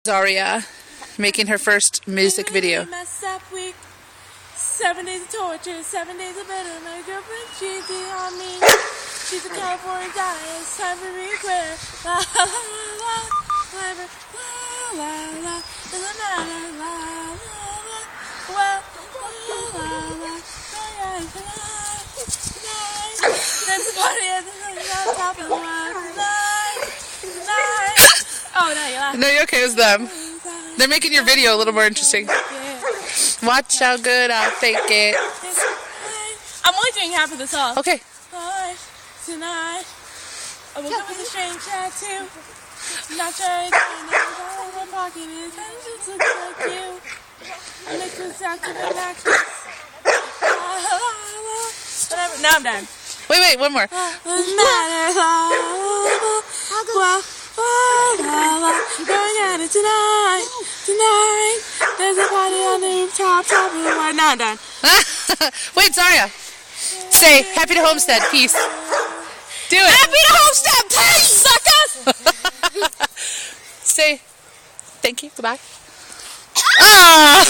Zaria making her first music video. 7 days of torture, 7 days of better. My girlfriend cheating on me. She's a California diet. It's time for regret. La la la la la la la. Doesn't matter. La la la. Well, la la la. Tonight. There's a party at the top of the world. Tonight. Oh no, you're laughing. No, you're okay. It was them. They're making your video a little more interesting. Watch how good I'll fake it. I'm only doing half of the song. Okay. Tonight, I woke up with a strange tattoo. Not sure it's in my pocket. It just looks like you. Make this out to the mattress. Whatever. Now I'm done. Wait, one more. Going at it tonight. There's a party on the rooftop, top of the world. Now I'm done. Wait, Zaria. Say, happy to Homestead. Peace. Do it. Happy to Homestead, please, suckers! Say, thank you. Goodbye. Ah!